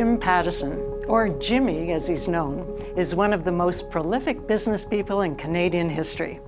Jim Pattison, or Jimmy as he's known, is one of the most prolific business people in Canadian history.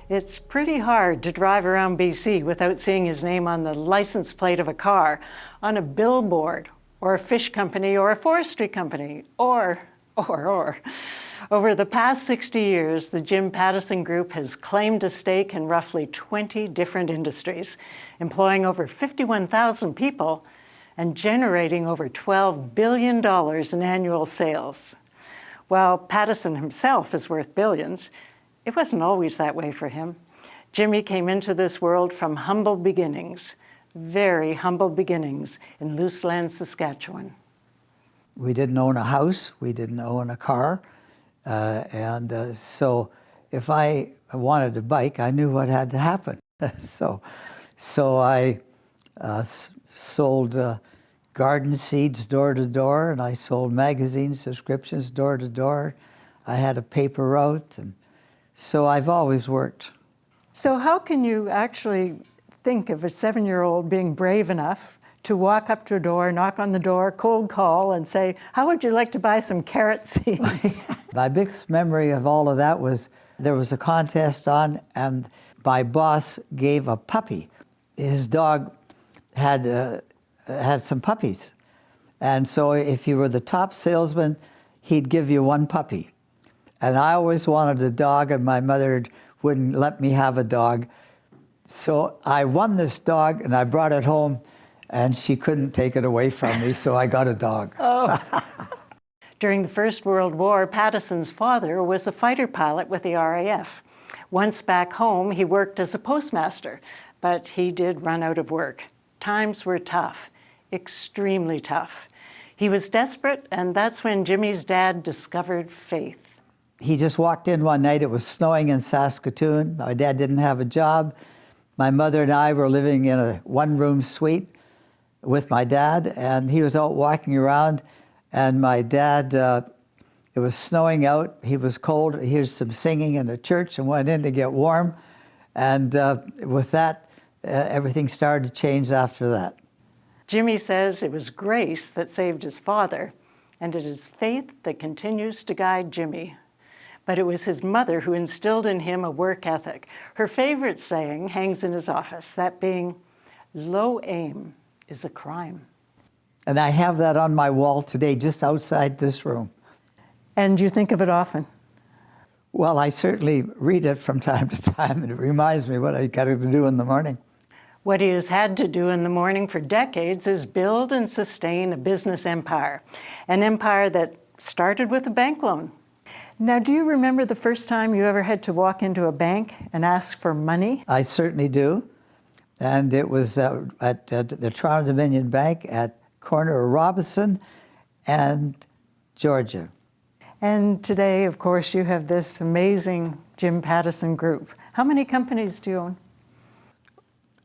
It's pretty hard to drive around BC without seeing his name on the license plate of a car, on a billboard, or a fish company, or a forestry company, or. Over the past 60 years, the Jim Pattison Group has claimed a stake in roughly 20 different industries, employing over 51,000 people and generating over $12 billion in annual sales. While Pattison himself is worth billions, it wasn't always that way for him. Jimmy came into this world from humble beginnings, very humble beginnings in Luceland, Saskatchewan. We didn't own a house, we didn't own a car, so if I wanted a bike, I knew what had to happen. So I sold garden seeds door to door, and I sold magazine subscriptions door to door. I had a paper route, and so I've always worked. So how can you actually think of a 7-year-old being brave enough to walk up to a door, knock on the door, cold call, and say, "How would you like to buy some carrot seeds?" My biggest memory of all of that was there was a contest on, and my boss gave a puppy. His dog had some puppies, and so if you were the top salesman, he'd give you one puppy. And I always wanted a dog, and my mother wouldn't let me have a dog. So I won this dog, and I brought it home, and she couldn't take it away from me, so I got a dog. Oh. During the First World War, Pattison's father was a fighter pilot with the RAF. Once back home, he worked as a postmaster, but he did run out of work. Times were tough, extremely tough. He was desperate, and that's when Jimmy's dad discovered faith. He just walked in one night. It was snowing in Saskatoon. My dad didn't have a job. My mother and I were living in a one-room suite with my dad, and he was out walking around, and my dad, it was snowing out, he was cold, he heard some singing in a church and went in to get warm, and with that, everything started to change after that. Jimmy says it was grace that saved his father, and it is faith that continues to guide Jimmy. But it was his mother who instilled in him a work ethic. Her favorite saying hangs in his office, that being, "Low aim is a crime." And I have that on my wall today, just outside this room. And you think of it often? Well, I certainly read it from time to time, and it reminds me what I got to do in the morning. What he has had to do in the morning for decades is build and sustain a business empire, an empire that started with a bank loan. Now, do you remember the first time you ever had to walk into a bank and ask for money? I certainly do. And it was at the Toronto Dominion Bank at corner of Robinson and Georgia. And today, of course, you have this amazing Jim Pattison Group. How many companies do you own?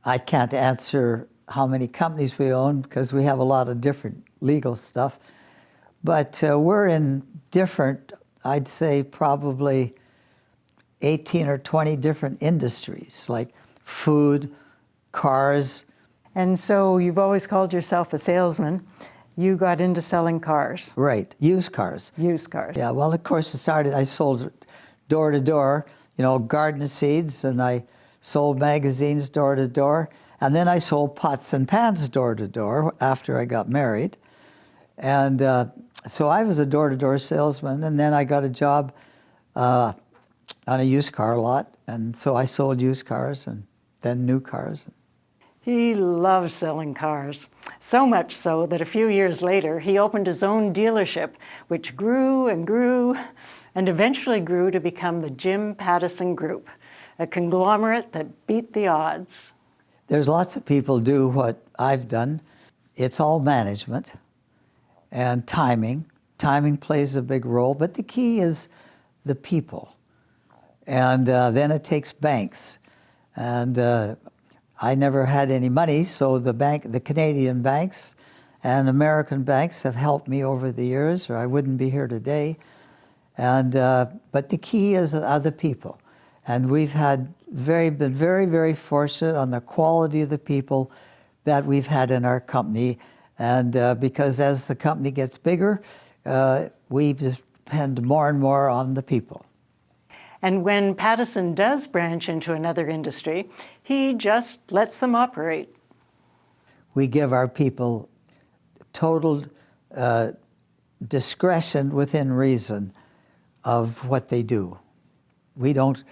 I can't answer how many companies we own because we have a lot of different legal stuff. But we're in different, I'd say probably 18 or 20 different industries, like food, cars. And so you've always called yourself a salesman. You got into selling cars. Right, used cars. Used cars. Yeah, well, of course, I sold door to door, garden seeds, and I sold magazines door to door, and then I sold pots and pans door to door after I got married. And so I was a door-to-door salesman, and then I got a job on a used car lot, and so I sold used cars and then new cars. He loved selling cars, so much so that a few years later, he opened his own dealership, which grew and grew, and eventually grew to become the Jim Pattison Group, a conglomerate that beat the odds. There's lots of people do what I've done. It's all management and timing. Timing plays a big role, but the key is the people. And then it takes banks. And I never had any money, so the Canadian banks and American banks have helped me over the years, or I wouldn't be here today. And but the key is the other people. And we've been very, very fortunate on the quality of the people that we've had in our company. And because as the company gets bigger, we depend more and more on the people. And when Pattison does branch into another industry, he just lets them operate. We give our people total discretion within reason of what they do. We don't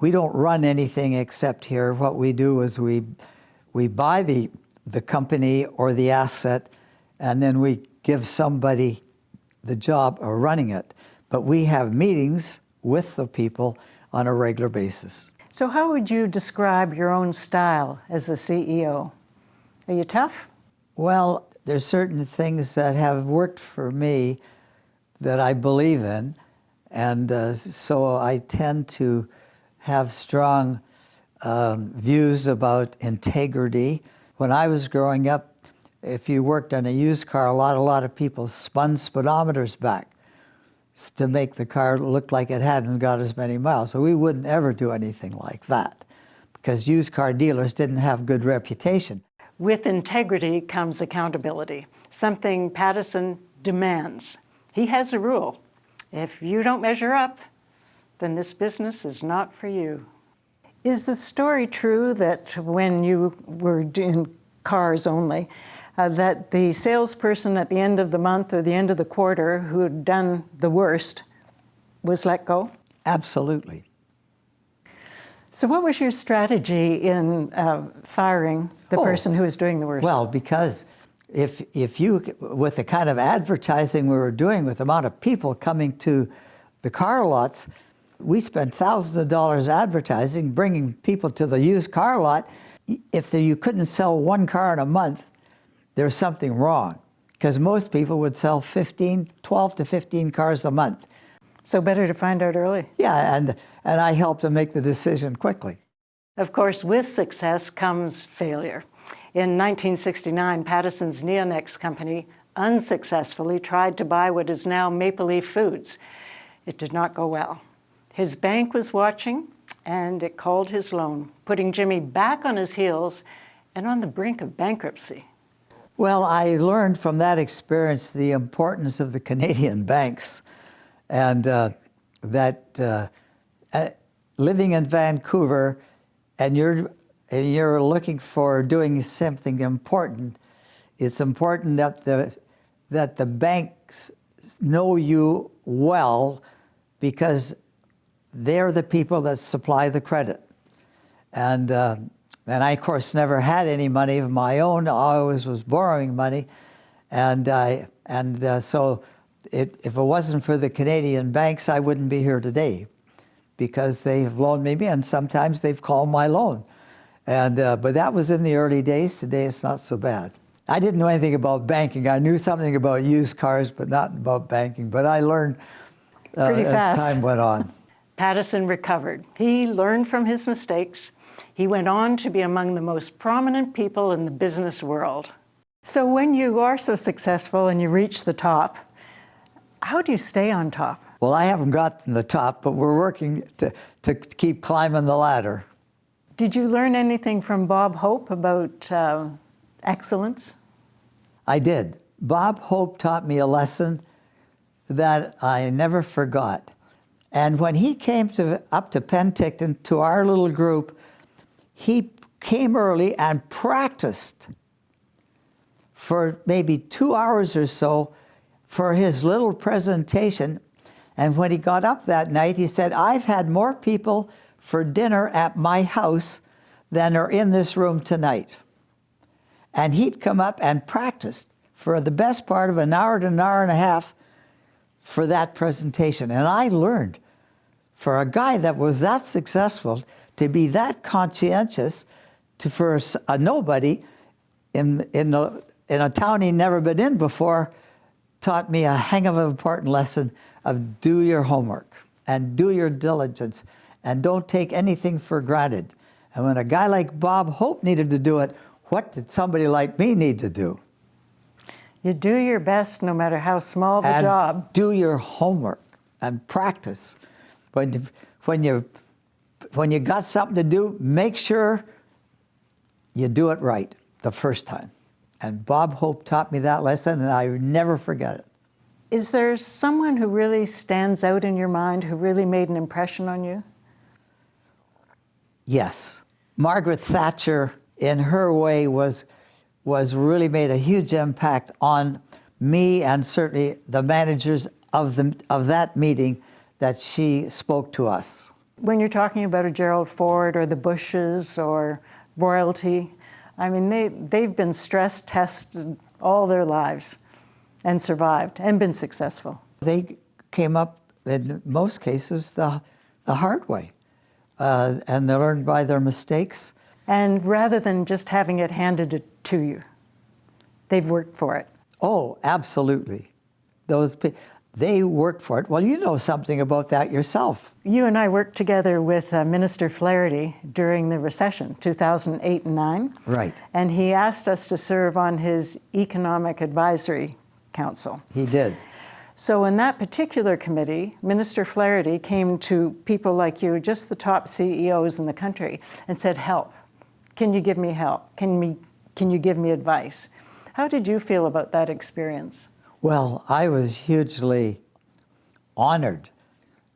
run anything except here. What we do is we buy the company or the asset, and then we give somebody the job of running it. But we have meetings with the people on a regular basis. So how would you describe your own style as a CEO? Are you tough? Well, there's certain things that have worked for me that I believe in, and so I tend to have strong views about integrity. When I was growing up, if you worked on a used car, a lot of people spun speedometers back to make the car look like it hadn't got as many miles. So we wouldn't ever do anything like that because used car dealers didn't have good reputation. With integrity comes accountability, something Pattison demands. He has a rule. If you don't measure up, then this business is not for you. Is the story true that when you were doing cars only, that the salesperson at the end of the month or the end of the quarter who had done the worst was let go? Absolutely. So what was your strategy in firing the person who was doing the worst? Well, because if you, with the kind of advertising we were doing, with the amount of people coming to the car lots, we spent thousands of dollars advertising, bringing people to the used car lot. If you couldn't sell one car in a month, there's something wrong, because most people would sell 12 to 15 cars a month. So better to find out early. Yeah, and I helped them make the decision quickly. Of course, with success comes failure. In 1969, Pattison's Neonex company unsuccessfully tried to buy what is now Maple Leaf Foods. It did not go well. His bank was watching, and it called his loan, putting Jimmy back on his heels and on the brink of bankruptcy. Well, I learned from that experience the importance of the Canadian banks, and that living in Vancouver, and you're looking for doing something important, it's important that the banks know you well, because they're the people that supply the credit. And I, of course, never had any money of my own. I always was borrowing money. So if it wasn't for the Canadian banks, I wouldn't be here today, because they have loaned me, and sometimes they've called my loan. But that was in the early days. Today, it's not so bad. I didn't know anything about banking. I knew something about used cars, but not about banking. But I learned as time went on. Pattison recovered. He learned from his mistakes. He went on to be among the most prominent people in the business world. So when you are so successful and you reach the top, how do you stay on top? Well, I haven't gotten the top, but we're working to keep climbing the ladder. Did you learn anything from Bob Hope about excellence? I did. Bob Hope taught me a lesson that I never forgot. And when he came up to Penticton, to our little group, he came early and practiced for maybe 2 hours or so for his little presentation. And when he got up that night, he said, "I've had more people for dinner at my house than are in this room tonight." And he'd come up and practiced for the best part of an hour to an hour and a half for that presentation. And I learned, for a guy that was that successful, to be that conscientious, for a nobody in a town he'd never been in before, taught me a hang of an important lesson of do your homework and do your diligence and don't take anything for granted. And when a guy like Bob Hope needed to do it, what did somebody like me need to do? You do your best no matter how small the job. Do your homework and practice. When you got something to do, make sure you do it right the first time. And Bob Hope taught me that lesson, and I never forget it. Is there someone who really stands out in your mind, who really made an impression on you? Yes. Margaret Thatcher, in her way, was really made a huge impact on me and certainly the managers of that meeting that she spoke to us. When you're talking about a Gerald Ford or the Bushes or royalty, I mean, they've been stress tested all their lives and survived and been successful. They came up, in most cases, the hard way. And they learned by their mistakes. And rather than just having it handed to you, they've worked for it. Oh, absolutely. They worked for it. Well, you know something about that yourself. You and I worked together with Minister Flaherty during the recession, 2008 and 9. Right. And he asked us to serve on his Economic Advisory Council. He did. So in that particular committee, Minister Flaherty came to people like you, just the top CEOs in the country, and said, help. Can you give me help? Can you give me advice? How did you feel about that experience? Well, I was hugely honored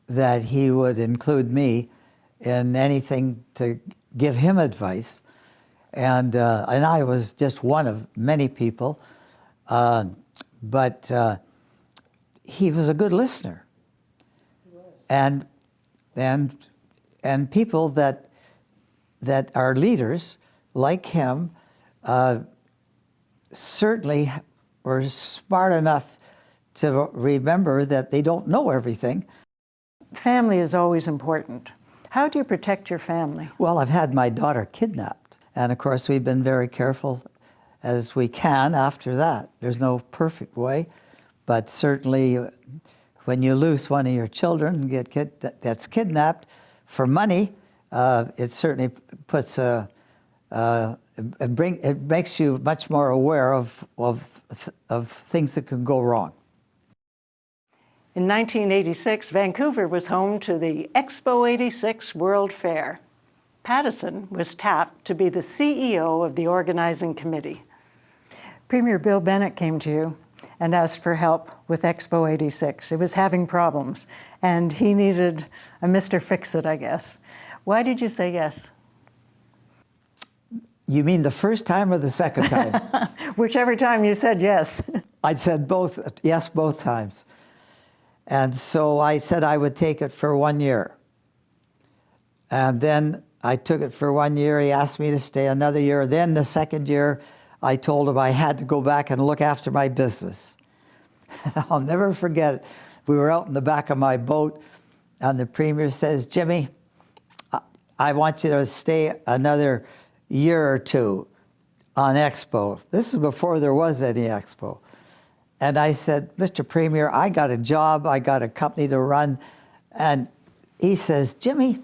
that he would include me in anything to give him advice. And I was just one of many people. But he was a good listener. He was. And people that are leaders like him certainly were smart enough to remember that they don't know everything. Family is always important. How do you protect your family? Well, I've had my daughter kidnapped. And of course, we've been very careful as we can after that. There's no perfect way, but certainly when you lose one of your children that's kidnapped for money, it certainly puts it makes you much more aware of things that can go wrong. In 1986, Vancouver was home to the Expo 86 World Fair. Pattison was tapped to be the CEO of the organizing committee. Premier Bill Bennett came to you and asked for help with Expo 86. It was having problems, and he needed a Mr. Fix-It, I guess. Why did you say yes? You mean the first time or the second time? Whichever time you said yes. I said yes, both times. And so I said I would take it for 1 year. And then I took it for 1 year. He asked me to stay another year. Then the second year, I told him I had to go back and look after my business. I'll never forget it. We were out in the back of my boat, and the Premier says, Jimmy, I want you to stay another year or two on Expo. This is before there was any Expo. And I said, Mr. Premier, I got a job, I got a company to run. And he says, Jimmy,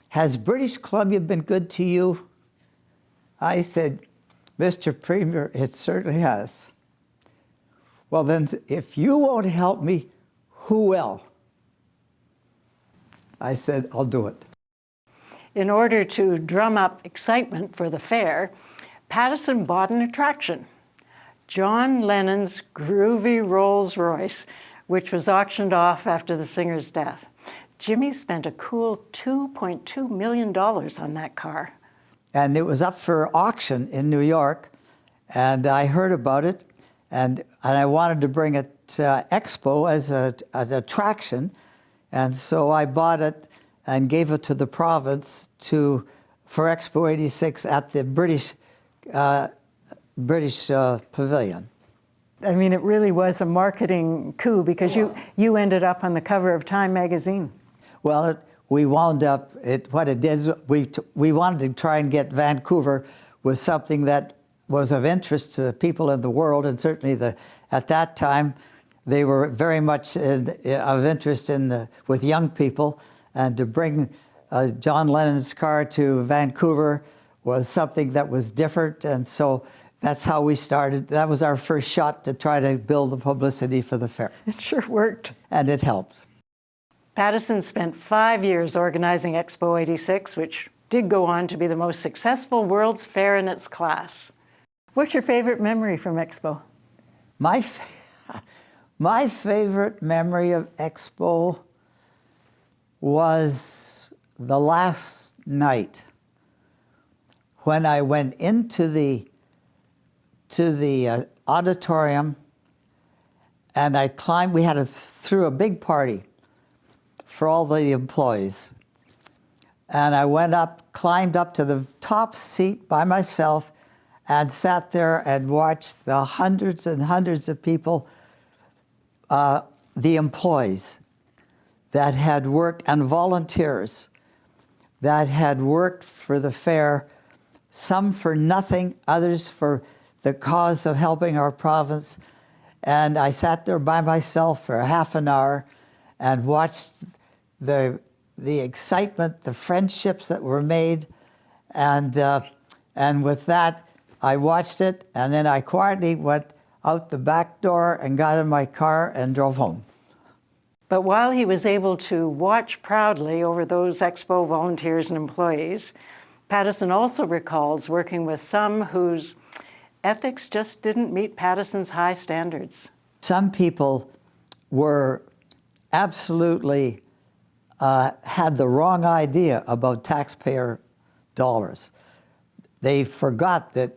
has British Columbia been good to you? I said, Mr. Premier, it certainly has. Well then, if you won't help me, who will? I said, I'll do it. In order to drum up excitement for the fair, Pattison bought an attraction, John Lennon's groovy Rolls-Royce, which was auctioned off after the singer's death. Jimmy spent a cool $2.2 million on that car. And it was up for auction in New York, and I heard about it, and I wanted to bring it to Expo as an attraction, and so I bought it and gave it to the province for Expo 86 at the British Pavilion. I mean, it really was a marketing coup because you ended up on the cover of Time magazine. Well, we wound up, what it did is we wanted to try and get Vancouver with something that was of interest to people in the world, and certainly at that time they were very much of interest with young people, and to bring John Lennon's car to Vancouver was something that was different, and so that's how we started. That was our first shot to try to build the publicity for the fair. It sure worked. And it helped. Pattison spent 5 years organizing Expo 86, which did go on to be the most successful World's Fair in its class. What's your favorite memory from Expo? My favorite memory of Expo was the last night when I went into the auditorium and I climbed. We had threw a big party for all the employees. And I went up, climbed up to the top seat by myself and sat there and watched the hundreds and hundreds of people, the employees that had worked, and volunteers that had worked for the fair, some for nothing, others for the cause of helping our province. And I sat there by myself for half an hour and watched the excitement, the friendships that were made, and with that, I watched it, and then I quietly went out the back door and got in my car and drove home. But while he was able to watch proudly over those Expo volunteers and employees, Pattison also recalls working with some whose ethics just didn't meet Pattison's high standards. Some people were absolutely had the wrong idea about taxpayer dollars. They forgot that,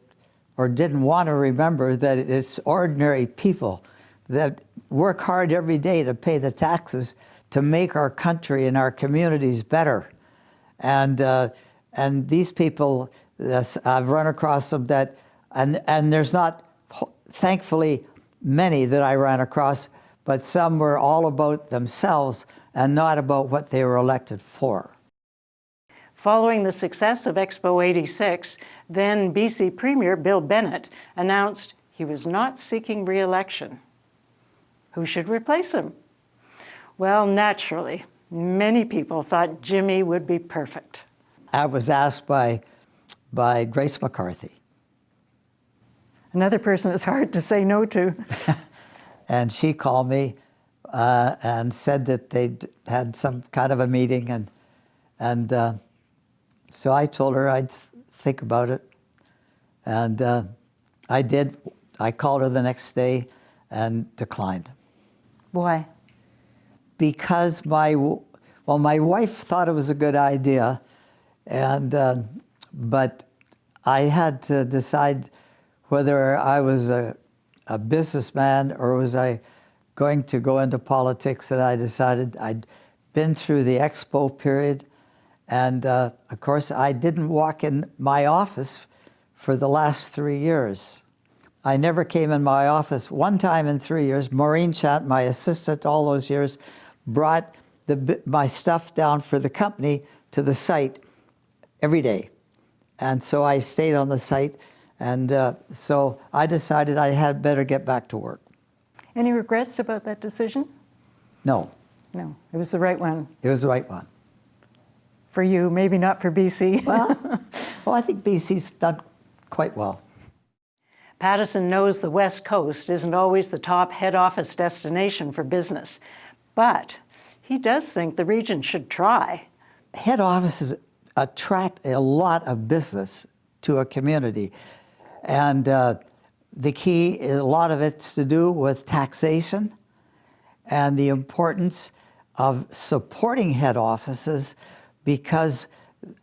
or didn't want to remember, that it's ordinary people that work hard every day to pay the taxes to make our country and our communities better. And these people, I've run across them that, and there's not, thankfully, many that I ran across, but some were all about themselves and not about what they were elected for. Following the success of Expo 86, then BC Premier Bill Bennett announced he was not seeking re-election. Who should replace him? Well, naturally, many people thought Jimmy would be perfect. I was asked by Grace McCarthy. Another person it's hard to say no to. And she called me and said that they'd had some kind of a meeting, and so I told her I'd think about it, and I did. I called her the next day and declined. Why? Because my wife thought it was a good idea, and but I had to decide whether I was a businessman or was I going to go into politics, and I decided I'd been through the Expo period, and of course I didn't walk in my office for the last 3 years. I never came in my office one time in 3 years. Maureen Chant, my assistant all those years, brought my stuff down for the company to the site every day. And so I stayed on the site, and so I decided I had better get back to work. Any regrets about that decision? No. No, it was the right one. It was the right one. For you, maybe not for BC. Well, I think BC's done quite well. Pattison knows the West Coast isn't always the top head office destination for business, but he does think the region should try. Head offices attract a lot of business to a community, and the key, a lot of it's to do with taxation and the importance of supporting head offices, because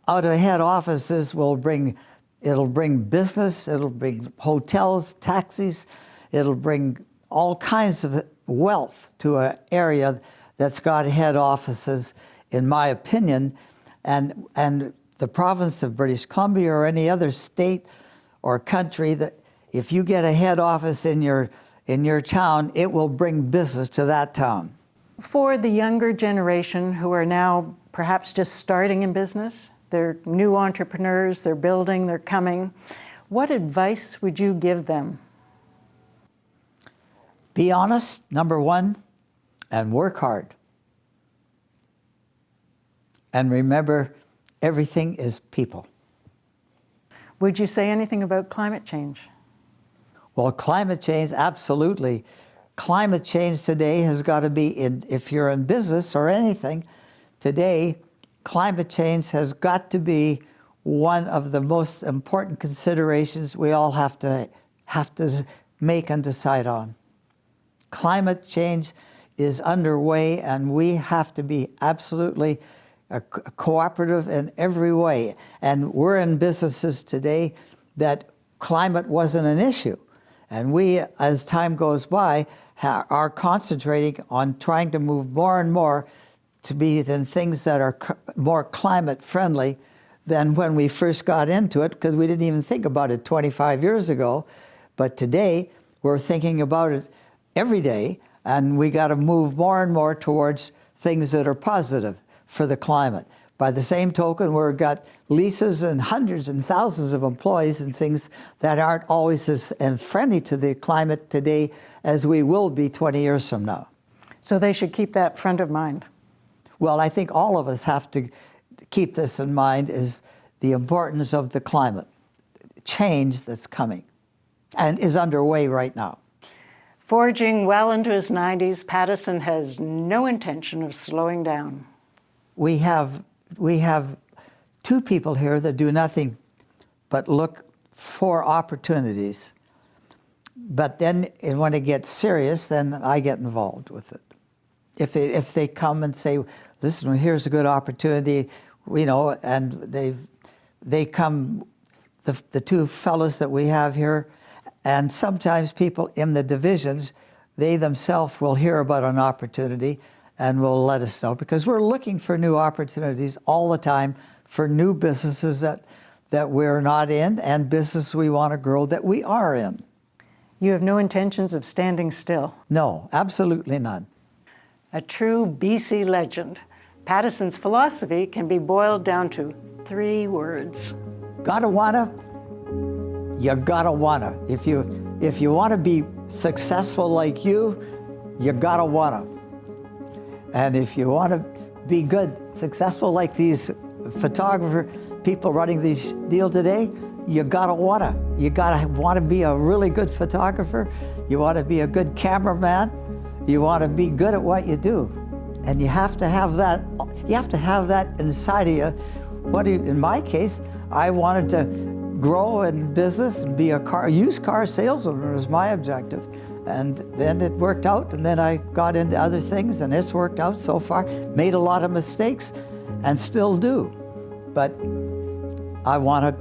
out of head offices it'll bring business, it'll bring hotels, taxis, it'll bring all kinds of wealth to an area that's got head offices, in my opinion, and the province of British Columbia or any other state or country, that if you get a head office in your town, it will bring business to that town. For the younger generation who are now perhaps just starting in business, they're new entrepreneurs, they're building, they're coming, what advice would you give them? Be honest, number one, and work hard. And remember, everything is people. Would you say anything about climate change? Well, climate change, absolutely. Climate change today has got to be, if you're in business or anything, today, climate change has got to be one of the most important considerations we all have to have to make and decide on. Climate change is underway, and we have to be absolutely cooperative in every way. And we're in businesses today that climate wasn't an issue. And we, as time goes by, are concentrating on trying to move more and more to be in things that are more climate friendly than when we first got into it, because we didn't even think about it 25 years ago. But today, we're thinking about it every day, and we got to move more and more towards things that are positive for the climate. By the same token, we've got leases and hundreds and thousands of employees and things that aren't always as friendly to the climate today as we will be 20 years from now. So they should keep that front of mind. Well, I think all of us have to keep this in mind, is the importance of the climate change that's coming and is underway right now. Forging well into his 90s, Pattison has no intention of slowing down. We have two people here that do nothing but look for opportunities. But then when it gets serious, then I get involved with it. If they come and say, listen, here's a good opportunity, and they come, the two fellows that we have here, and sometimes people in the divisions, they themselves will hear about an opportunity and will let us know, because we're looking for new opportunities all the time for new businesses that we're not in, and business we want to grow that we are in. You have no intentions of standing still. No, absolutely none. A true BC legend. Pattison's philosophy can be boiled down to 3 words. Gotta wanna, you gotta wanna. If you wanna be successful like you gotta wanna. And if you wanna be good, successful like these photographer people running these deal today, you gotta wanna. You gotta wanna be a really good photographer. You wanna be a good cameraman. You wanna be good at what you do. And you have to have that. You have to have that inside of you. In my case, I wanted to grow in business and be a used car salesman was my objective. And then it worked out, and then I got into other things, and it's worked out so far. Made a lot of mistakes, and still do. But I wanna.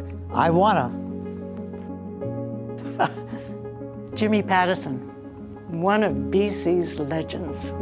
Jimmy Pattison, one of BC's legends.